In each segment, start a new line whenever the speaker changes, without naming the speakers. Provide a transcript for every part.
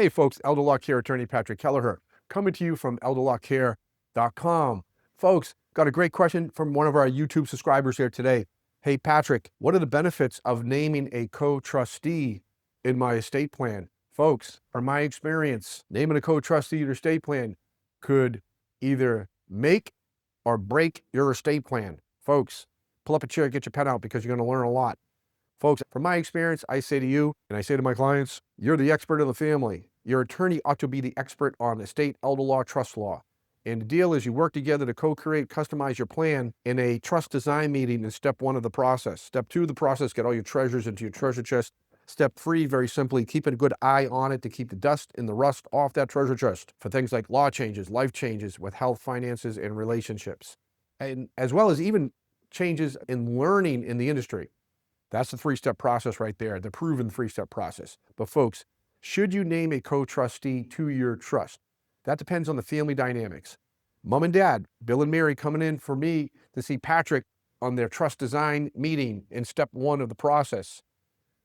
Hey folks, elder law care attorney Patrick Kelleher, coming to you from elderlawcare.com. Folks, got a great question from one of our YouTube subscribers here today. Hey Patrick, what are the benefits of naming a co-trustee in my estate plan? Folks, from my experience, naming a co-trustee in your estate plan could either make or break your estate plan. Folks, pull up a chair, get your pen out because you're going to learn a lot. Folks, from my experience, I say to you, and I say to my clients, you're the expert of the family. Your attorney ought to be the expert on estate, elder law, trust law. And the deal is you work together to co-create, customize your plan in a trust design meeting in step 1 of the process. Step 2 of the process, get all your treasures into your treasure chest. Step 3, very simply, keep a good eye on it to keep the dust and the rust off that treasure chest for things like law changes, life changes with health, finances, and relationships. And as well as even changes in learning in the industry. That's the 3-step process right there, the proven 3-step process. But folks, should you name a co-trustee to your trust? That depends on the family dynamics. Mom and dad, Bill and Mary, coming in for me to see Patrick on their trust design meeting in step 1 of the process.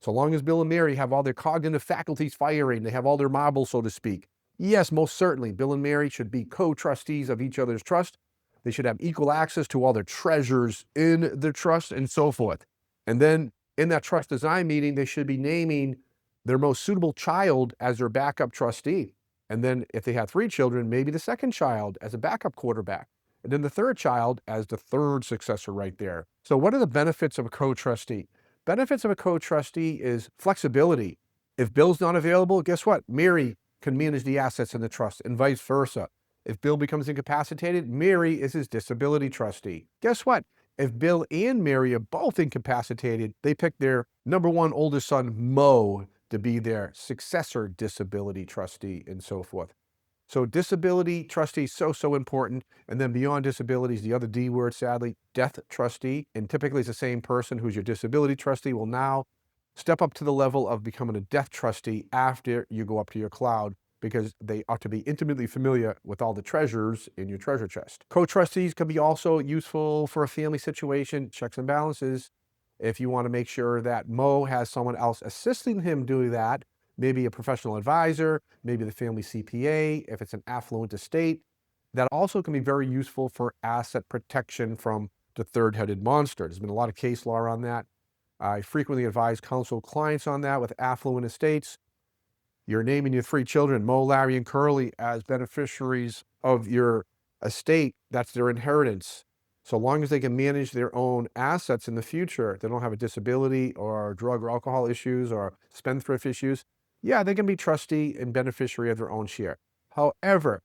So long as Bill and Mary have all their cognitive faculties firing, they have all their marbles, so to speak. Yes, most certainly, Bill and Mary should be co-trustees of each other's trust. They should have equal access to all their treasures in the trust and so forth. And then in that trust design meeting, they should be naming their most suitable child as their backup trustee. And then if they have 3 children, maybe the second child as a backup quarterback. And then the third child as the third successor right there. So what are the benefits of a co-trustee? Benefits of a co-trustee is flexibility. If Bill's not available, guess what? Mary can manage the assets in the trust and vice versa. If Bill becomes incapacitated, Mary is his disability trustee. Guess what? If Bill and Mary are both incapacitated, they pick their number 1 oldest son, Mo, to be their successor disability trustee and so forth. So disability trustee is so important. And then beyond disabilities, the other D word, sadly, death trustee. And typically it's the same person who's your disability trustee will now step up to the level of becoming a death trustee after you go up to your cloud, because they ought to be intimately familiar with all the treasures in your treasure chest. Co-trustees can be also useful for a family situation, checks and balances. If you want to make sure that Mo has someone else assisting him doing that, maybe a professional advisor, maybe the family CPA, if it's an affluent estate, that also can be very useful for asset protection from the third-headed monster. There's been a lot of case law on that. I frequently advise counsel clients on that with affluent estates. You're naming your 3 children, Mo, Larry, and Curly, as beneficiaries of your estate. That's their inheritance. So long as they can manage their own assets in the future, they don't have a disability or drug or alcohol issues or spendthrift issues, yeah, they can be trustee and beneficiary of their own share. However,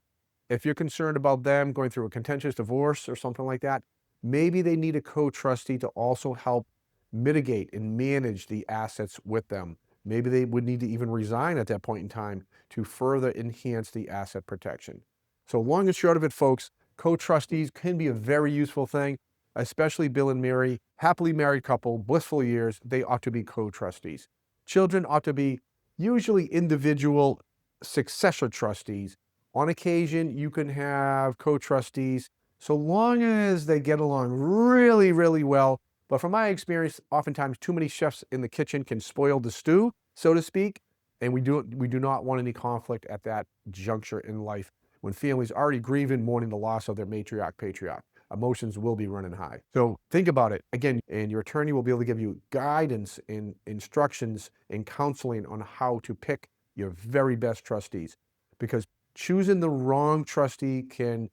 if you're concerned about them going through a contentious divorce or something like that, maybe they need a co-trustee to also help mitigate and manage the assets with them. Maybe they would need to even resign at that point in time to further enhance the asset protection. So long and short of it, folks, co-trustees can be a very useful thing, especially Bill and Mary, happily married couple, blissful years, they ought to be co-trustees. Children ought to be usually individual successor trustees. On occasion, you can have co-trustees so long as they get along really well. But from my experience, oftentimes too many chefs in the kitchen can spoil the stew, so to speak, and we do not want any conflict at that juncture in life when families already grieving, mourning the loss of their matriarch, patriarch. Emotions will be running high. So think about it again, and your attorney will be able to give you guidance and instructions and counseling on how to pick your very best trustees, because choosing the wrong trustee can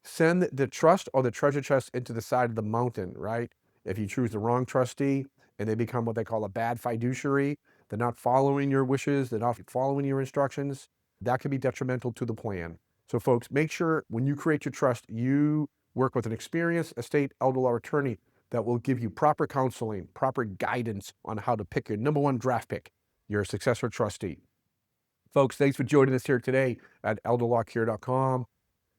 send the trust or the treasure chest into the side of the mountain, right? If you choose the wrong trustee and they become what they call a bad fiduciary, they're not following your wishes, they're not following your instructions, that can be detrimental to the plan. So folks, make sure when you create your trust, you work with an experienced estate elder law attorney that will give you proper counseling, proper guidance on how to pick your number 1 draft pick, your successor trustee. Folks, thanks for joining us here today at elderlawcare.com.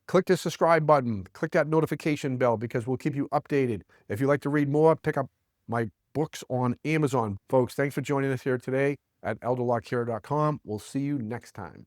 Click the subscribe button, click that notification bell, because we'll keep you updated. If you'd like to read more, pick up my books on Amazon. Folks, thanks for joining us here today at elderlawcare.com. We'll see you next time.